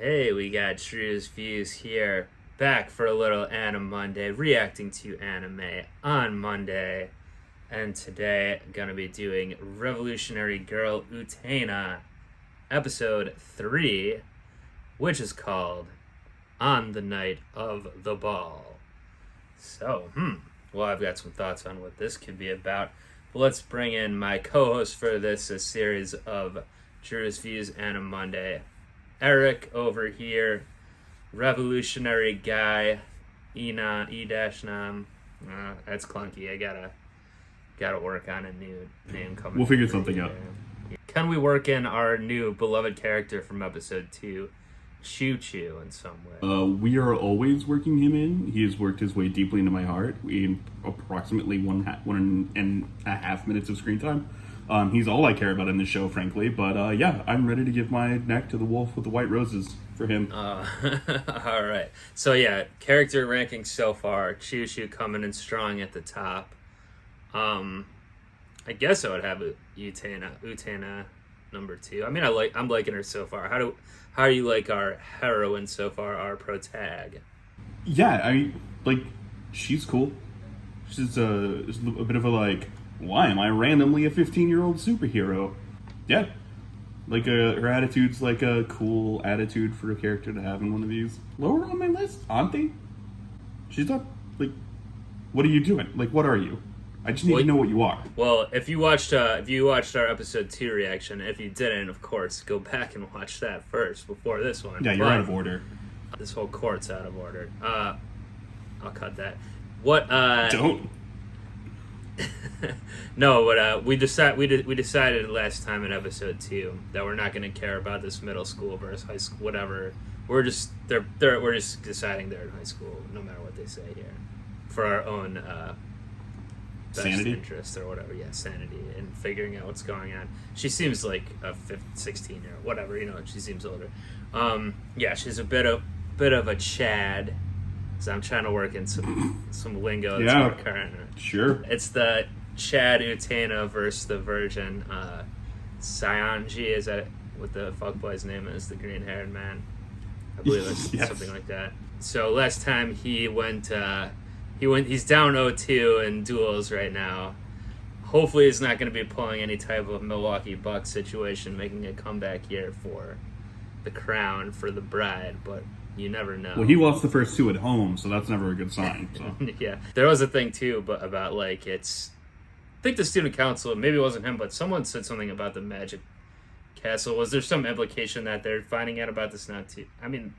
Hey, we got Drewz Viewz here, back for a little Anime Monday, reacting to anime on Monday. And today, I'm gonna be doing Revolutionary Girl Utena, episode 3, which is called On the Night of the Ball. So, well, I've got some thoughts on what this could be about. But let's bring in my co-host for this series of Drewz Viewz Anime Monday, Eric over here, revolutionary guy, E-Nam. That's clunky. I gotta work on a new name coming. We'll figure something out. Can we work in our new beloved character from episode 2, Choo Choo, in some way? We are always working him in. He has worked his way deeply into my heart. We approximately one and a half minutes of screen time. He's all I care about in this show, frankly. But yeah, I'm ready to give my neck to the wolf with the white roses for him. All right. So yeah, character ranking so far: Choo Choo coming in strong at the top. I guess I would have Utena number 2. I mean, I'm liking her so far. How do you like our heroine so far, our protag? Yeah, she's cool. She's a bit of a why am I randomly a 15-year-old superhero? Yeah. Her attitude's like a cool attitude for a character to have in one of these. Lower on my list, Auntie? She's not, what are you doing? What are you? I just need to know what you are. Well, if you watched our episode 2 reaction, if you didn't, of course, go back and watch that first before this one. Yeah, you're out of order. This whole court's out of order. I'll cut that. Don't. No, but we decided last time in episode 2 that we're not going to care about this middle school versus high school, whatever. We're just deciding they're in high school, no matter what they say here, for our own best sanity interest or whatever. Yeah, sanity and figuring out what's going on. She seems like a 16-year-old, whatever. She seems older. Yeah, she's a bit of a Chad. So I'm trying to work in some lingo that's more current. Sure. It's the Chad Utena versus the virgin Sayanji. Is that what the fuckboy's name is? The green-haired man. I believe it's Yes. something like that. So last time he's down 0-2 in duels right now. Hopefully he's not going to be pulling any type of Milwaukee Bucks situation, making a comeback here for the crown for the bride, but you never know. Well, he lost the first 2 at home, so that's never a good sign. So. Yeah, there was a thing too, but about I think the student council, maybe it wasn't him, but someone said something about the Magic Castle. Was there some implication that they're finding out about this now too? I mean,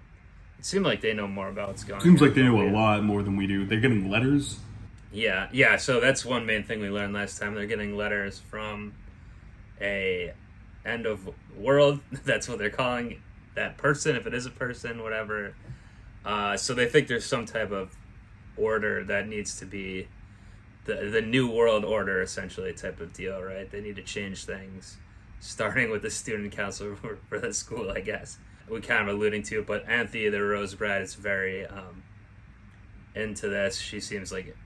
it seemed like they know more about what's going on. Seems like they know a lot more than we do. They're getting letters. Yeah. So that's one main thing we learned last time. They're getting letters from a end of world. That's what they're calling that person, if it is a person, whatever. So they think there's some type of order that needs to be the new world order, essentially, type of deal, right? They need to change things, starting with the student council for the school, I guess. We kind of alluding to it, but Anthea, the Rose Bride, is very into this. She seems like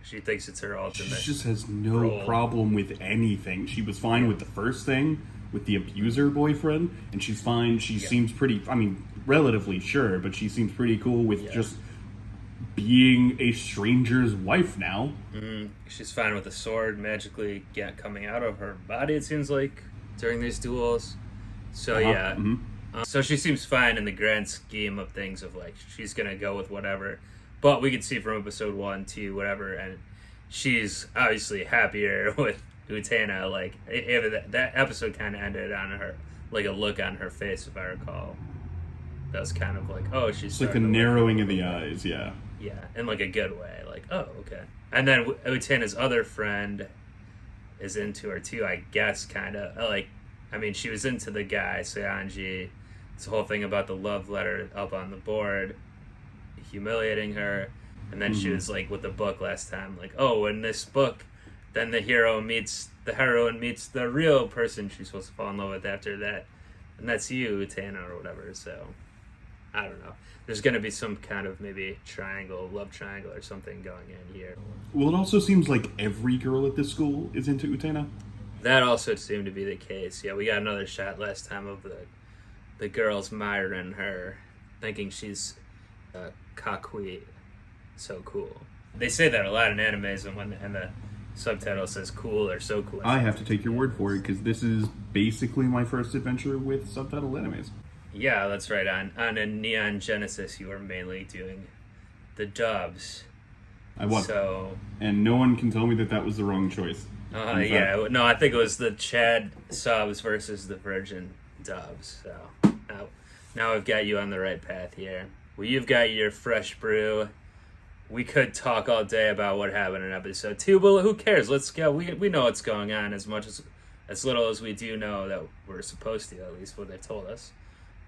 she thinks it's her ultimate. She just has no role. problem with anything. She was fine with the first thing, with the abuser boyfriend, and she's fine. She seems pretty, relatively sure, but she seems pretty cool with just being a stranger's wife now. She's fine with the sword magically coming out of her body, it seems like, during these duels. So so she seems fine in the grand scheme of things of she's gonna go with whatever. But we can see from episode 1 to whatever, and she's obviously happier with Utena. That episode kind of ended on her, a look on her face, if I recall. That was kind of she's it's a narrowing of the eyes, yeah. Yeah, in a good way. Oh, okay. And then Utena's other friend is into her too, I guess, kind of. She was into the guy, Sayanji. It's the whole thing about the love letter up on the board, humiliating her. And then she was with the book last time, in this book, then the heroine meets the real person she's supposed to fall in love with after that. And that's you, Utena, or whatever. So, I don't know. There's going to be some kind of maybe love triangle or something going in here. Well, it also seems like every girl at this school is into Utena. That also seemed to be the case. Yeah, we got another shot last time of the girls admiring her, thinking she's kakui, so cool. They say that a lot in animes, and the subtitle says cool or so cool. I have to take your word for it because this is basically my first adventure with subtitled animes. Yeah, that's right. On a Neon Genesis, you were mainly doing the dubs. I was. So, and no one can tell me that was the wrong choice. Yeah, no, I think it was the Chad subs versus the Virgin dubs. So now I've got you on the right path here. Well, you've got your fresh brew. We could talk all day about what happened in episode 2, but who cares? Let's go. We know what's going on as little as we do know that we're supposed to, at least what they told us.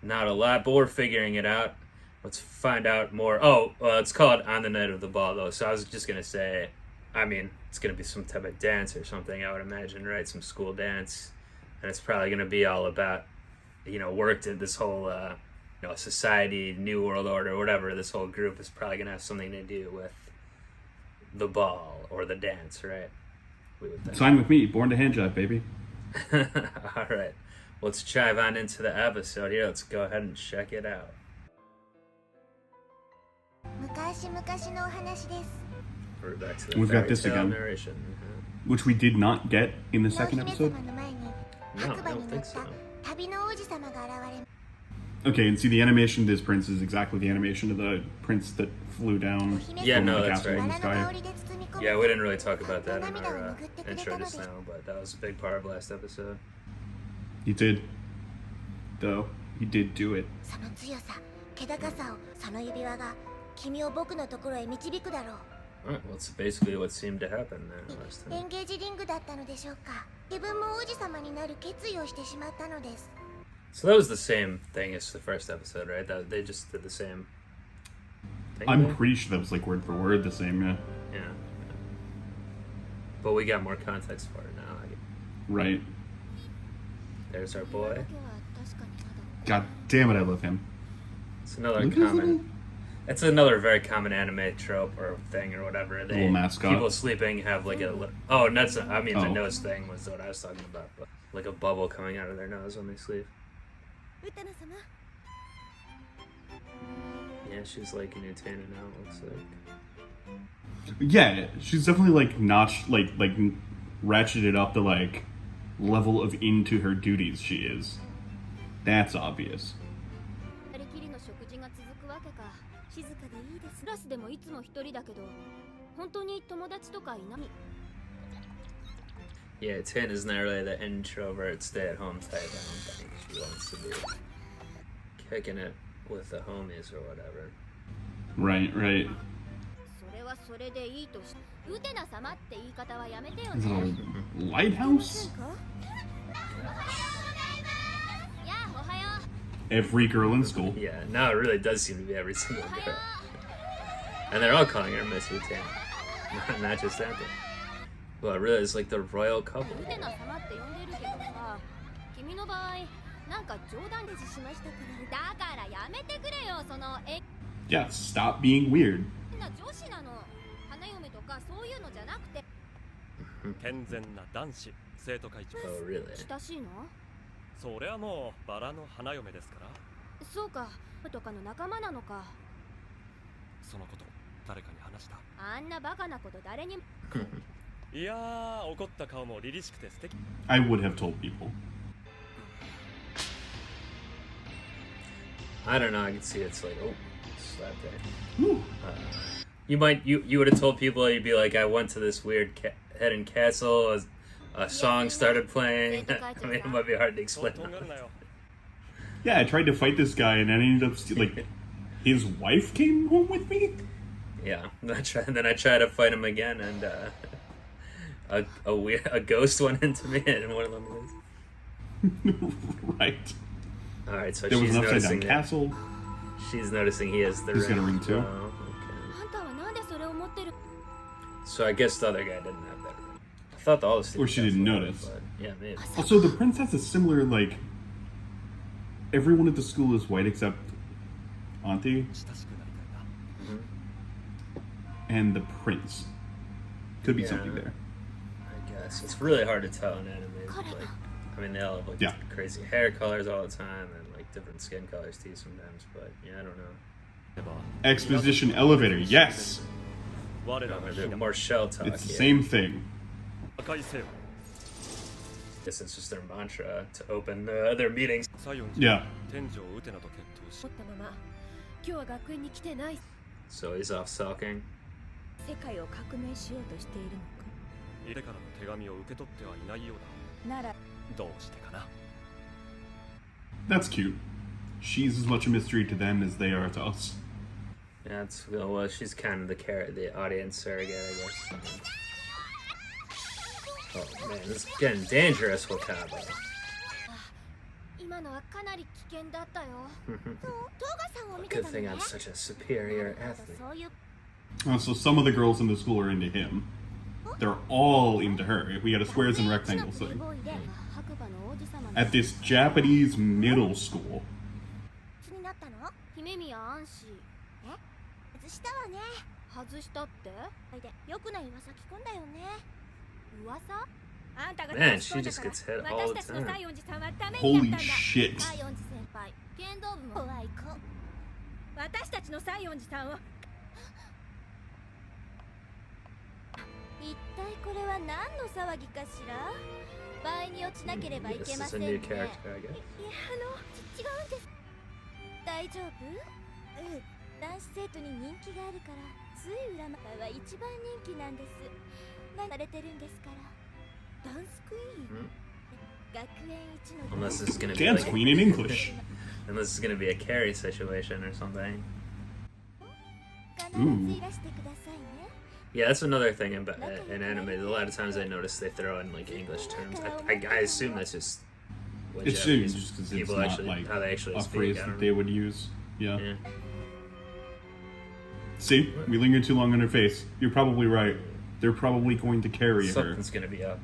Not a lot, but we're figuring it out. Let's find out more. Oh, well, it's called On the Night of the Ball, though, so I was just going to say, I mean, it's going to be some type of dance or something, I would imagine, right? Some school dance. And it's probably going to be all about, work to this whole, society, New World Order, whatever. This whole group is probably going to have something to do with the ball or the dance, right? We would think. Sign with me. Born to hand job, baby. All right. Let's dive on into the episode here. Let's go ahead and check it out. We're back to the We've got fairy this tale again. narration. Which we did not get in the second episode. No, I don't think so. Okay, and see, the animation of this prince is exactly the animation of the prince that flew down Yeah, from no, the that's castle in right. the sky. Yeah, we didn't really talk about that in our intro just now, but that was a big part of last episode. He did. Though, he did do it. Alright, well, it's basically what seemed to happen there last time. So that was the same thing as the first episode, right? They just did the same thing. I'm pretty sure that was like word for word the same, yeah. Yeah. But we got more context for it now. Right. There's our boy. God damn it, I love him. It's another Look at his common. It's another very common anime trope or thing or whatever. Little mascot. People sleeping have like a. Oh, and that's. I mean, the Oh. nose thing was what I was talking about, but like a bubble coming out of their nose when they sleep. Yeah, she's like in Utena now. It looks like. Yeah, she's definitely like notched, like ratcheted up the like level of into her duties she is. That's obvious. Yeah, Tin is not really the introvert, stay-at-home type. I don't think she wants to be kicking it with the homies or whatever. Right. Is it a lighthouse? Every girl in school. Yeah, now it really does seem to be every single girl. And they're all calling her Miss Utena. Not just that. Well, it really is like the royal couple. Yeah, stop being weird. Oh, really? それはもうバラの花嫁ですからそうかとかの仲間なのかそのこと誰かに話したあんなバカなこと誰にいやー怒った顔も凛々しくて素敵 I would have told people. I don't know, I can see it's like, oh, slap there. You would have told people, you'd be like, I went to this weird hidden castle, a song started playing. I mean, it might be hard to explain. Yeah, I tried to fight this guy and I ended up like his wife came home with me. Yeah, and then I tried to fight him again, and a ghost went into me and wouldn't let me lose. Right. All right, so There was she's an upside down noticing castle. She's noticing he has the He's ring. got a ring too. Oh, okay. So I guess the other guy didn't have that ring. I thought the other Or she didn't notice. But yeah, maybe. So the prince has a similar like. Everyone at the school is white except Auntie and the prince. Could be Yeah. something there. I guess it's really hard to tell in anime. Like, I I mean, they all have like Yeah. crazy hair colors all the time and like different skin colors too sometimes. But yeah, I don't know. Exposition elevator, yes! More shell talk. It's the here. same thing. Guess it's just their mantra to open their meetings. Yeah. So he's off sulking. That's cute. She's as much a mystery to them as they are to us. Yeah, it's, well, she's kind of the audience surrogate, I guess. Oh man, this is getting dangerous, Wakaba. Good thing I'm such a superior athlete. So some of the girls in the school are into him. They're all into her. We got a squares and rectangles thing. At this Japanese middle school. Man, she just gets hit all the time. Holy shit. This is a new character, I guess. Unless this is gonna be Dance like queen in English. unless it's gonna be a carry situation or something. Ooh. Yeah, that's another thing in anime. A lot of times I notice they throw in like English terms. I assume that's just what It's Japanese just because it's people not actually like how they actually a speak. phrase I that don't they know. would use. Yeah. Yeah. See, we lingered too long on her face. You're probably right. They're probably going to carry her. Something's gonna be up.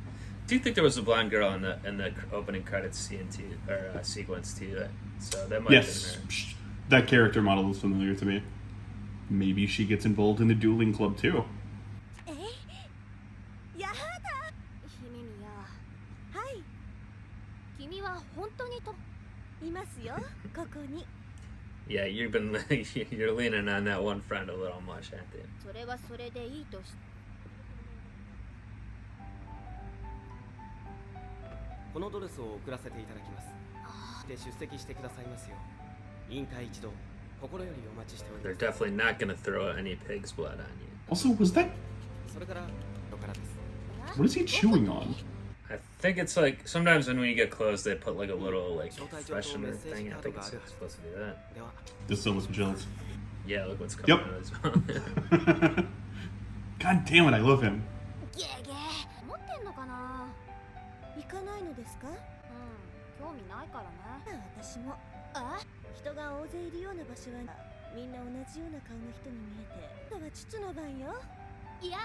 Do you think there was a blonde girl in the opening credits scene too, or sequence too? So that might Yes, have been her. that character model is familiar to me. Maybe she gets involved in the dueling club too. Yeah, you're leaning on that one friend a little much, aren't you? このドレスを送らせていただきます。で出席してくださいますよ。委員会一同心よりお待ちしており They're ます。 definitely not gonna throw any pig's blood on you. Also, was that... それからここからです。 What is he chewing on? I think it's like sometimes when you get close, they put like a little like freshener thing. I think it's supposed to be that. では This still looks jealous. Yeah, look what's coming Yep. out of his mouth. God damn it, I love him. 持ってんのかな。行かないのですか。興味ないからね。私も。人が大勢いるような場所はみんな同じような顔の人に見えて。今日は父の番よ。いや、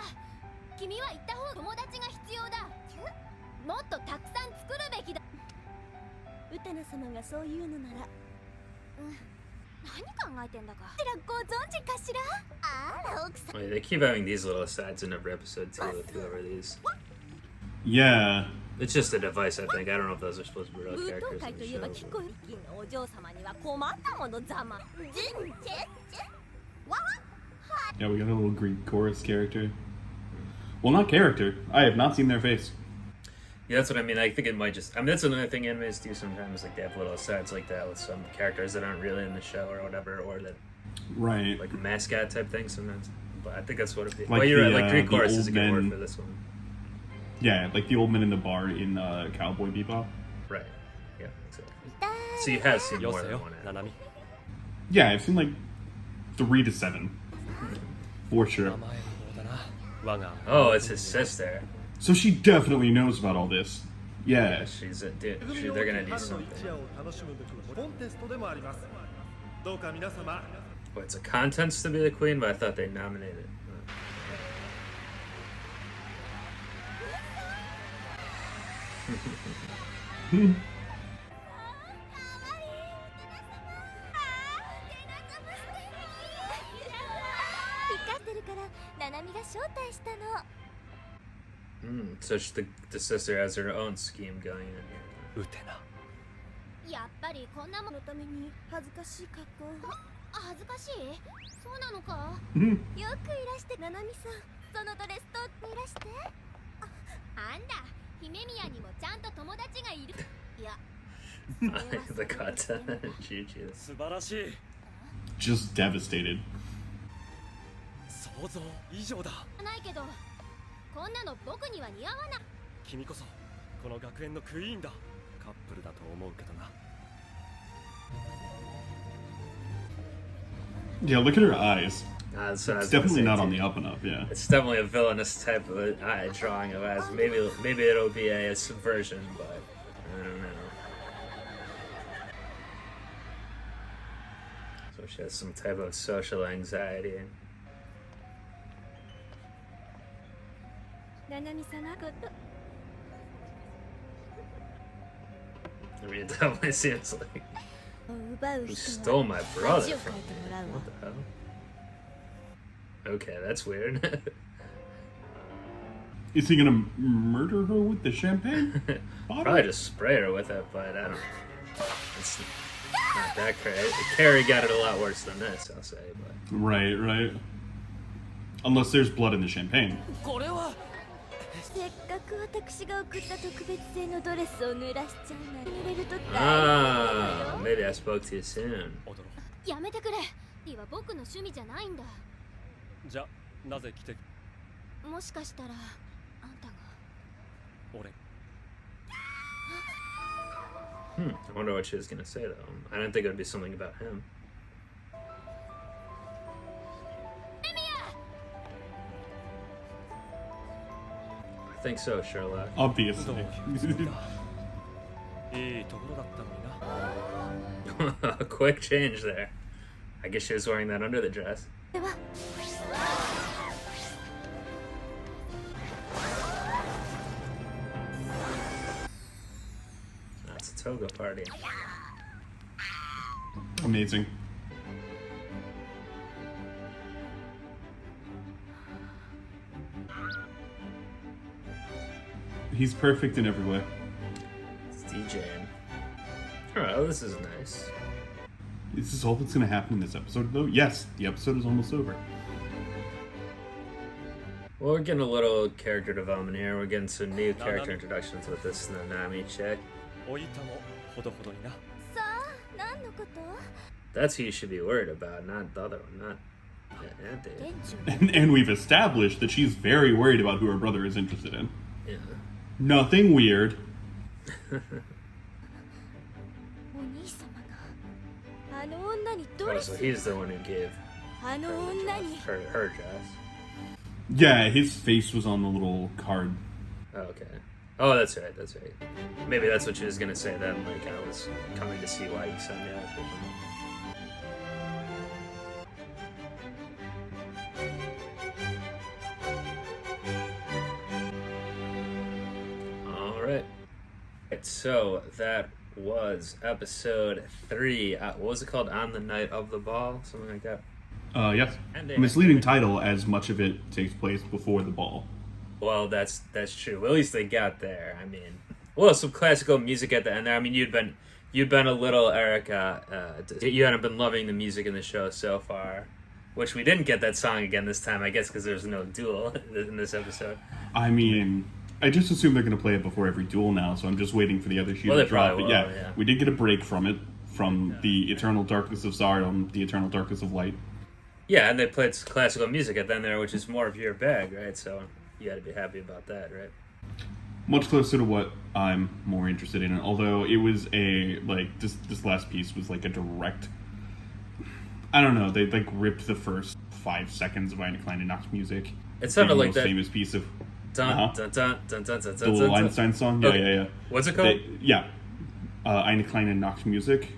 君は行った方が友達が必要だ。もっとたくさん作るべきだ。ウテナ様がそう言うのなら。何考えてんだか。ご存知かしら。奥さん。 Wait, they keep having these little asides in every episode too with whoever these. Yeah. It's just a device, I think. I don't know if those are supposed to be real 武闘 characters 会 in と the いえば show. 聞こえる金のお嬢様には困ったものざま。Yeah, we got a little Greek chorus character. Well, not character. I have not seen their face. Yeah, that's what I mean. I think it might just. I mean, that's another thing animes do sometimes. Like they have little asides like that with some characters that aren't really in the show or whatever, or that Right. like mascot type thing sometimes. But I think that's what it be. Like Well, you're right. the, Like Greek the chorus is old a good word men- for this one. Yeah, like the old man in the bar in Cowboy Bebop. Right. Yeah. Exactly. So you have seen よ more せ than よ one. ナナミ。 Yeah, I've seen like 3 to 7. For 名 sure. 前の方だな。我が。 Oh, it's his sister. So she definitely knows about all this. Yeah, Yeah. she's a dude. They're gonna do something. コンテストでもあります。どうか皆様 Well, it's a contest to be the queen, but I thought they nominated. Hmm. 光ってるからナナミが招待したの。 So the sister has her own scheme going on here. ウテナ。やっぱりこんなものために恥ずかしい格好。恥ずかしい？そうなのか。よくいらして、ナナミさん。そのドレスといらして。あんだ、姫宮にもちゃんと友達がいる。いや。The kata. GG. 素晴らしい。 Just devastated. 想像以上だ。ないけど、こんなの僕には似合わない。君こそこの学園のクイーンだ。カップルだと思うけどな。Yeah, look at her eyes. That's what I It's was gonna definitely say, not on too. the up and up, yeah. It's definitely a villainous type of eye drawing of eyes. Maybe it'll be a subversion, but I don't know. So she has some type of social anxiety. ナナミ様こと。I mean, it definitely seems like 奪う who 人 stole は my 恥 brother をかいて from も me. らうわ。 What the hell? Okay, that's weird. Is he gonna murder her with the champagne bottle? Probably just spray her with it, but I don't. It's not that crazy. Carrie got it a lot worse than this, I'll say. But Right, right. Unless there's blood in the champagne. これは。せっかく私が送った特別製のドレスを濡らしちゃうなら濡れると大変 ah, だよ。 maybe I spoke too soon. 驚く。やめてくれ。リは僕の趣味じゃないんだ。じゃなぜ来て。もしかしたらあんたが。俺。 I wonder what she was gonna say though. I didn't think it would be something about him. I think so, Sherlock. どう Obviously. いうつもりだ。いいところだったのにな。 Quick change there. I guess she was wearing that under the dress. では That's a toga party. Amazing. He's perfect in every way. It's DJing. Oh, this is nice. Is this all that's gonna happen in this episode, though? Yes, the episode is almost over. Well, we're getting a little character development here. We're getting some new character introductions with this Nanami chick. おいたもほどほどにな。さあ何のこと？ That's who you should be worried about, not the other one, not Andy. 店長。 And we've established that she's very worried about who her brother is interested in. Yeah. Nothing weird. お兄様があの女にド Oh, レ so ス。 he's the one who gave あの女に her dress. Yeah, his face was on the little card. Oh, okay. Oh, that's right, that's right. Maybe that's what she was gonna say then, like I was coming to see why you sent me out or something. Alright. So that was episode 3. What was it called? On the Night of the Ball? Something like that. Yes. And A misleading title, as much of it takes place before the ball. Well, that's true. Well, at least they got there. I mean, well, some classical music at the end there. I mean, you'd been a little Erica. You hadn't been loving the music in the show so far, which we didn't get that song again this time. I guess because there's no duel in this episode. I mean, I just assume they're going to play it before every duel now, so I'm just waiting for the other shoe Well, to they drop. probably But yeah, will, yeah. we did get a break from it, from the Eternal Darkness of Zardom, the Eternal Darkness of Light. Yeah, and they played some classical music at the end there, which is more of your bag, right? So you got to be happy about that, right? Much closer to what I'm more interested in, although it was this last piece was like a direct, I don't know, they like ripped the first 5 seconds of Eine kleine Nacht music. It sounded the like most that. famous piece of Dun, dun, dun, dun, dun, dun, the dun, little dun, dun. Einstein song. Yeah, Okay. yeah. What's it called? Eine kleine Nacht music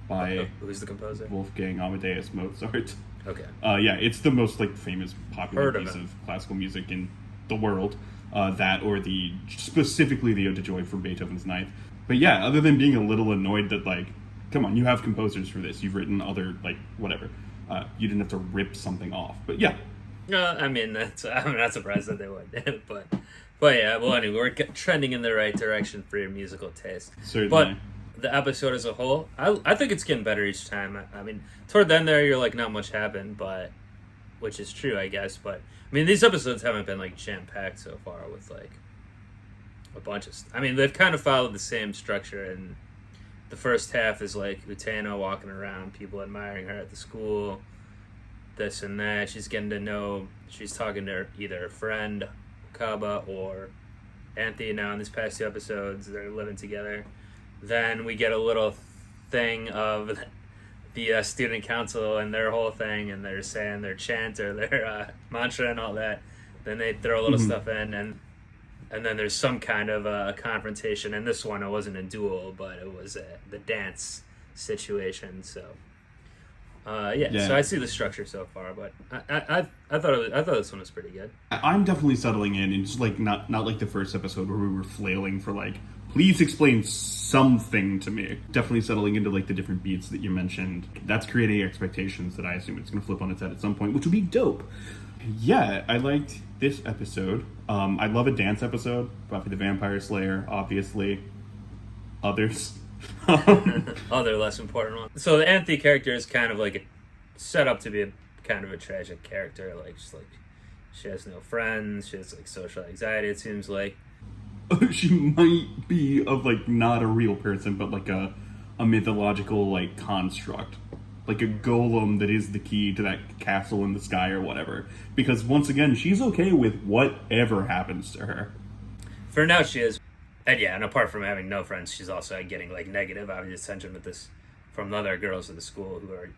by Who's the composer? Wolfgang Amadeus Mozart. Okay. Yeah, it's the most like famous popular Heard of piece it. of classical music in the world. That or specifically the Ode to Joy from Beethoven's Ninth. But yeah, other than being a little annoyed that like, come on, you have composers for this. You've written other like whatever. You didn't have to rip something off. But yeah, No, I mean I'm not surprised that they would, but But yeah, well, anyway, we're trending in the right direction for your musical taste. Certainly. But the episode as a whole, I think it's getting better each time. I mean, toward the end there, you're like, not much happened, but which is true, I guess. But I mean, these episodes haven't been like jam packed so far with like a bunch of. I mean, they've kind of followed the same structure, and the first half is like Utena walking around, people admiring her at the school, this and that. She's getting to know. She's talking to either her friend Kaba or Anthony. Now in these past 2 episodes, they're living together. Then we get a little thing of the student council and their whole thing, and they're saying their chant or their mantra and all that. Then they throw a little stuff in, and then there's some kind of a confrontation. And this one, it wasn't a duel, but it was the dance situation. So yeah. So I see the structure so far, but I thought this one was pretty good. I'm definitely settling in, and it's like not like the first episode where we were flailing for like, please explain something to me. Definitely settling into like the different beats that you mentioned. That's creating expectations that I assume it's going to flip on its head at some point, which would be dope. Yeah, I liked this episode. I love a dance episode. Buffy the Vampire Slayer, obviously. Others. Other less important one. So the Anthony character is kind of like set up to be kind of a tragic character. Like, just like she has no friends. She has like social anxiety. It seems like she might be of like not a real person, but like a mythological like construct, like a golem that is the key to that castle in the sky or whatever. Because once again, she's okay with whatever happens to her. For now, she is. And yeah, and apart from having no friends, she's also getting like negative, obvious attention with this from the other girls at the school who are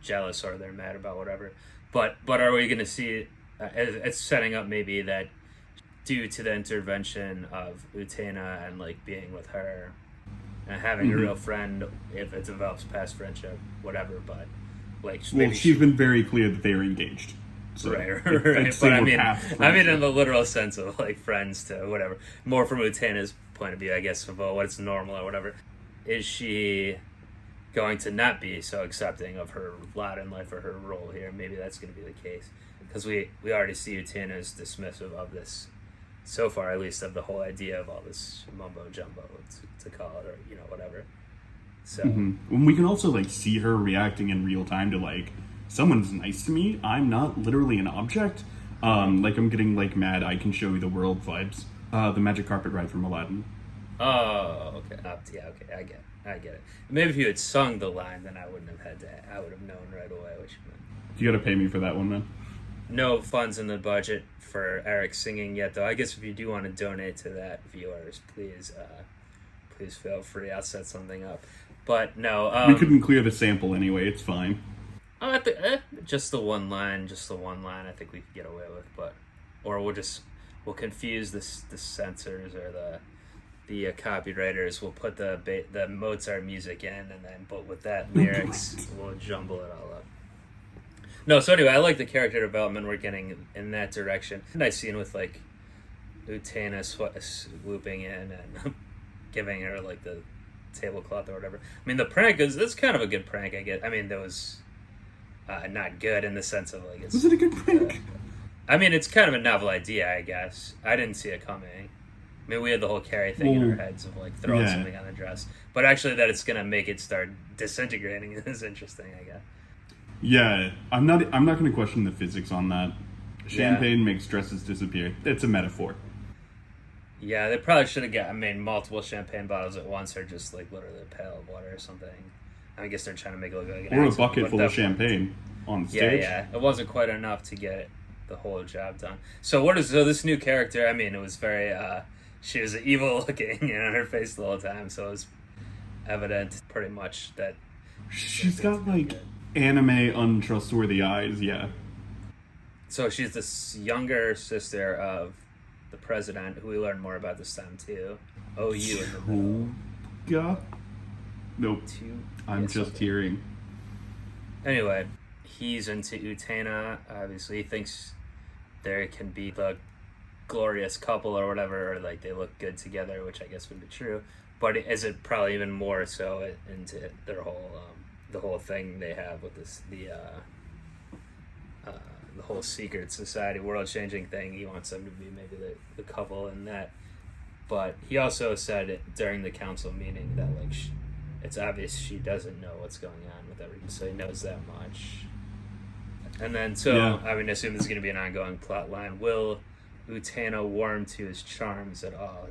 jealous or they're mad about whatever. But are we going to see? It's setting up maybe that due to the intervention of Utena and like being with her and having a real friend, if it develops past friendship, whatever. But like, maybe she's been very clear that they are engaged. So right. But I mean in the literal sense of like friends to whatever. More from Utena's point of view, I guess, of what's normal or whatever. Is she going to not be so accepting of her lot in life or her role here? Maybe that's going to be the case, because we already see Utena is dismissive of this so far, at least, of the whole idea of all this mumbo jumbo to call it, or whatever. So we can also like see her reacting in real time to like, someone's nice to me, I'm not literally an object. Like I'm getting like mad I can show you the world vibes. The magic carpet ride from Aladdin. Oh, okay. Yeah, okay, I get it. Maybe if you had sung the line, then I wouldn't have had to. I would have known right away what you meant. You gotta pay me for that one, man. No funds in the budget for Eric singing yet, though. I guess if you do want to donate to that, viewers, please feel free. I'll set something up. But no, we couldn't clear the sample anyway. It's fine. Just the one line. I think we could get away with, or we'll confuse the censors or the copywriters. We'll put the Mozart music in, and then but with that lyrics, we'll jumble it all up. No, so anyway, I like the character development we're getting in that direction. Nice scene with like Utena swooping in and giving her like the tablecloth or whatever. I mean, the prank it's kind of a good prank. I get. I mean, that was not good in the sense of like. Was it a good prank? I mean, it's kind of a novel idea, I guess. I didn't see it coming. I mean, we had the whole Carrie thing in our heads of like throwing something on the dress, but actually that it's gonna make it start disintegrating is interesting, I guess. Yeah, I'm not going to question the physics on that. Champagne makes dresses disappear. It's a metaphor. Yeah, they probably should have made multiple champagne bottles at once, or just like literally a pail of water or something. I guess they're trying to make it look like an or accident, a bucket full of champagne on stage. Yeah, it wasn't quite enough to get the whole job done. So this new character? I mean, it was very. She was evil looking on her face the whole time, so it was evident pretty much that she's got like anime untrustworthy eyes. Yeah. So she's this younger sister of the president, who we learn more about this time too. OU in the middle. Yeah. Nope. I'm just hearing. Anyway, he's into Utena. Obviously, he thinks there can be the glorious couple or whatever, or like they look good together, which I guess would be true. But is it probably even more so into their whole the whole thing they have with this the whole secret society, world-changing thing. He wants them to be maybe the couple in that. But he also said during the council meeting that like it's obvious she doesn't know what's going on with everything, so he knows that much. And then I mean, assume this is going to be an ongoing plot line. Will Utena warm to his charms at all?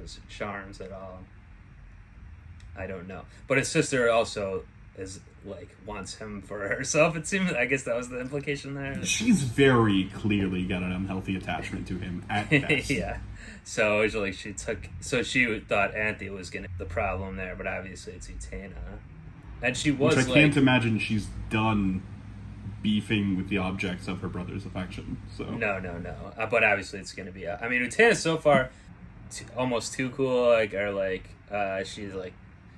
I don't know. But his sister also is like wants him for herself. It seems. I guess that was the implication there. She's very clearly got an unhealthy attachment to him at best. Yeah. So it was like she thought Anthea was gonna be the problem there, but obviously it's Utena, and she was. Which I can't imagine she's done beefing with the objects of her brother's affection. So no. But obviously it's gonna be. I mean, Utena's so far almost too cool.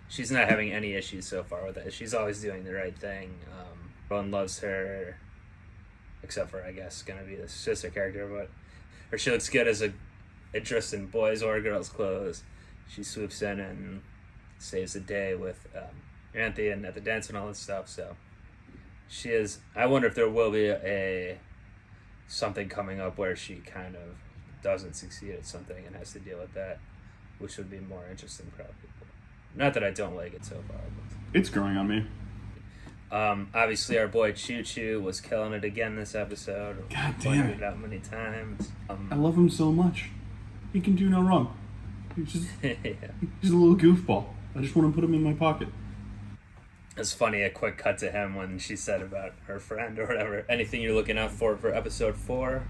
She's not having any issues so far with it. She's always doing the right thing. Everyone loves her, except for I guess gonna be the sister character, but she looks good as a interest in boys or girls' clothes. She swoops in and saves the day with Anthea and at the dance and all that stuff. So she is. I wonder if there will be something coming up where she kind of doesn't succeed at something and has to deal with that, which would be more interesting, probably. Not that I don't like it so far. But. It's growing on me. Obviously, our boy Choo Choo was killing it again this episode. God damn Pointed it out many times. I love him so much. He can do no wrong. He's just, yeah. He's a little goofball. I just want to put him in my pocket. It's funny, a quick cut to him when she said about her friend or whatever. Anything you're looking out for episode 4?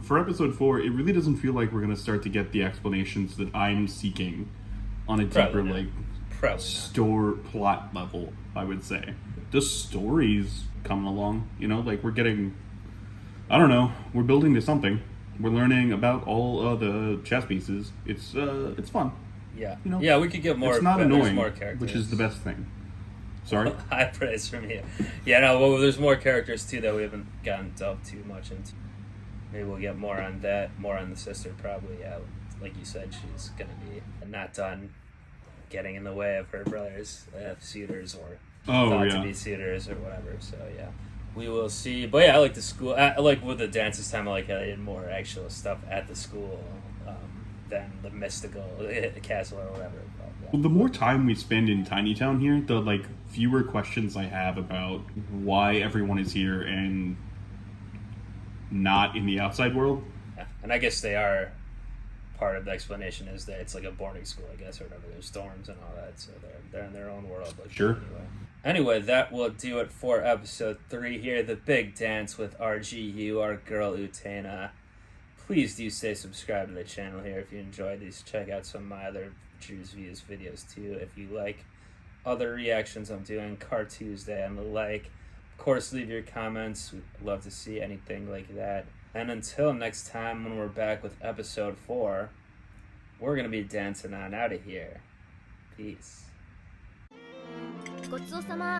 For episode 4, it really doesn't feel like we're going to start to get the explanations that I'm seeking on a deeper, store plot level, I would say. The story's coming along, like we're getting, I don't know, we're building to something. We're learning about all the chess pieces. It's fun. Yeah. Yeah, we could get more. It's not annoying, more characters, which is the best thing. Sorry? High praise from you. Yeah, no, well, there's more characters, too, that we haven't gotten delved too much into. Maybe we'll get more on that, more on the sister, probably. Yeah, like you said, she's going to be not done getting in the way of her brother's suitors or thought to be suitors or whatever. So, yeah. We will see. But, yeah, I like the school. I like with the dance this time, I like how they did more actual stuff at the school than the mystical castle or whatever. Well, the more time we spend in Tiny Town here, the fewer questions I have about why everyone is here and not in the outside world. Yeah. And I guess they are part of the explanation is that it's like a boarding school, I guess, or whatever. There's storms and all that, so they're in their own world. Sure. Anyway, that will do it for episode 3 here, the big dance with RGU, our girl Utena. Please do stay subscribed to the channel here if you enjoyed these. Check out some of my other Drewz Viewz videos too if you like other reactions I'm doing, Car Tuesday and the like. Of course, leave your comments. We'd love to see anything like that. And until next time when we're back with episode 4, we're going to be dancing on out of here. Peace. ごちそうさま